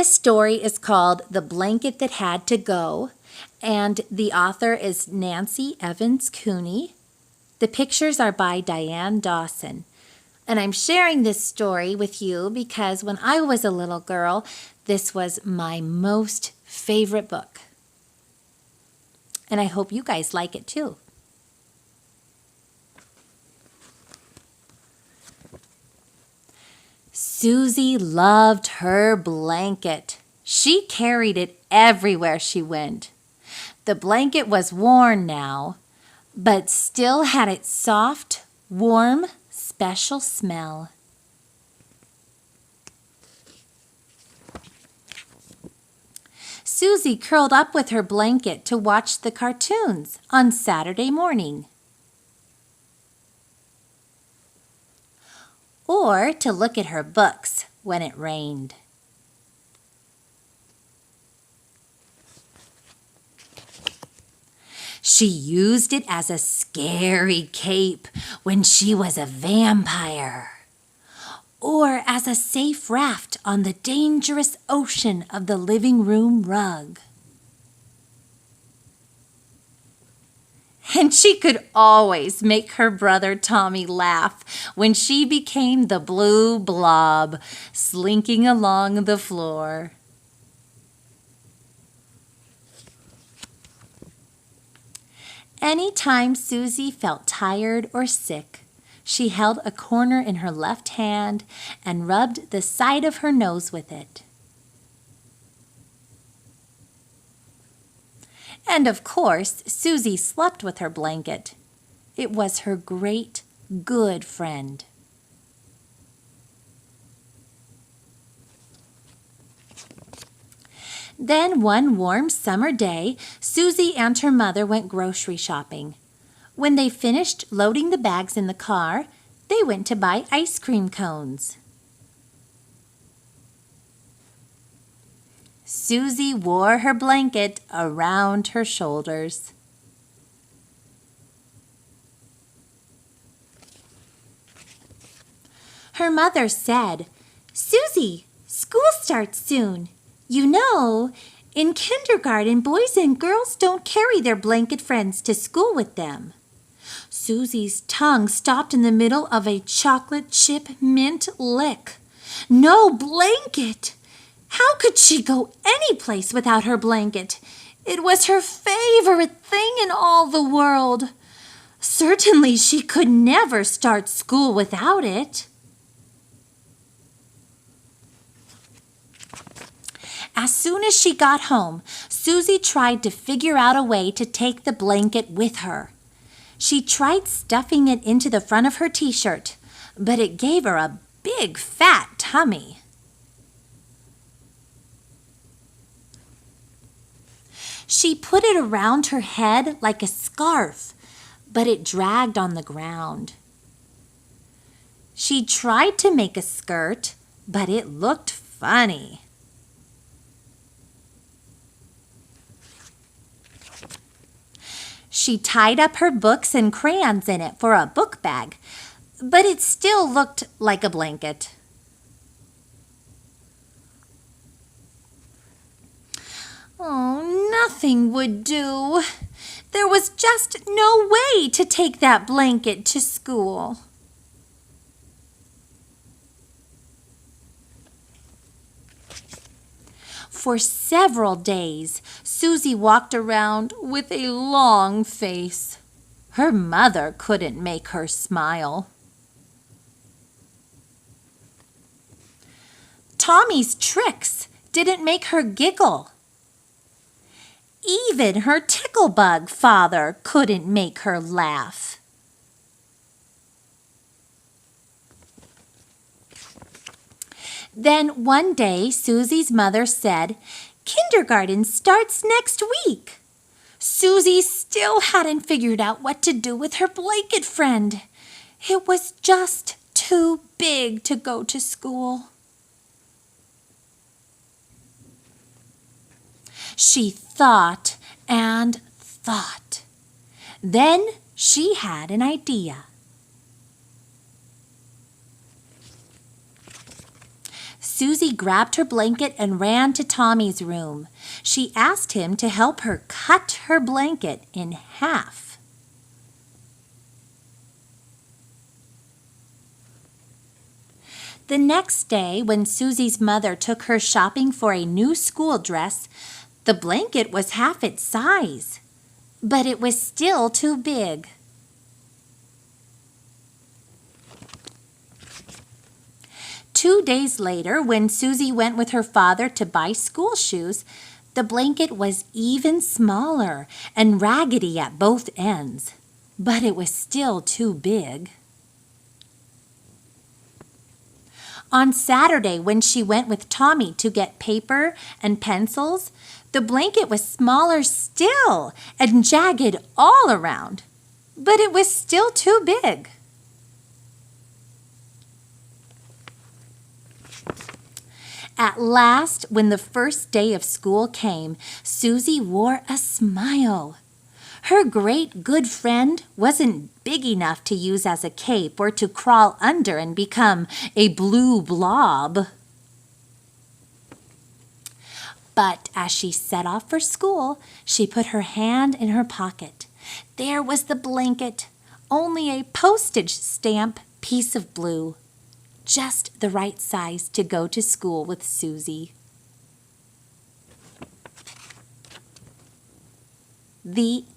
This story is called The Blanket That Had to Go, and the author is Nancy Evans Cooney. The pictures are by Diane Dawson. And I'm sharing this story with you because when I was a little girl, this was my most favorite book. And I hope you guys like it too. Susie loved her blanket. She carried it everywhere she went. The blanket was worn now, but still had its soft, warm, special smell. Susie curled up with her blanket to watch the cartoons on Saturday morning, or to look at her books when it rained. She used it as a scary cape when she was a vampire, or as a safe raft on the dangerous ocean of the living room rug. And she could always make her brother Tommy laugh when she became the blue blob slinking along the floor. Anytime Susie felt tired or sick, she held a corner in her left hand and rubbed the side of her nose with it. And of course, Susie slept with her blanket. It was her great, good friend. Then one warm summer day, Susie and her mother went grocery shopping. When they finished loading the bags in the car, they went to buy ice cream cones. Susie wore her blanket around her shoulders. Her mother said, "Susie, school starts soon. You know, in kindergarten, boys and girls don't carry their blanket friends to school with them." Susie's tongue stopped in the middle of a chocolate chip mint lick. No blanket! How could she go any place without her blanket? It was her favorite thing in all the world. Certainly she could never start school without it. As soon as she got home, Susie tried to figure out a way to take the blanket with her. She tried stuffing it into the front of her t-shirt, but it gave her a big fat tummy. She put it around her head like a scarf, but it dragged on the ground. She tried to make a skirt, but it looked funny. She tied up her books and crayons in it for a book bag, but it still looked like a blanket. Oh, nothing would do. There was just no way to take that blanket to school. For several days, Susie walked around with a long face. Her mother couldn't make her smile. Tommy's tricks didn't make her giggle. Even her ticklebug father couldn't make her laugh. Then one day, Susie's mother said, "Kindergarten starts next week." Susie still hadn't figured out what to do with her blanket friend. It was just too big to go to school. She thought and thought. Then she had an idea. Susie grabbed her blanket and ran to Tommy's room. She asked him to help her cut her blanket in half. The next day, when Susie's mother took her shopping for a new school dress, the blanket was half its size, but it was still too big. Two days later, when Susie went with her father to buy school shoes, the blanket was even smaller and raggedy at both ends, but it was still too big. On Saturday, when she went with Tommy to get paper and pencils, the blanket was smaller still and jagged all around, but it was still too big. At last, when the first day of school came, Susie wore a smile. Her great good friend wasn't big enough to use as a cape or to crawl under and become a blue blob. But as she set off for school, she put her hand in her pocket. There was the blanket, only a postage stamp piece of blue, just the right size to go to school with Susie. The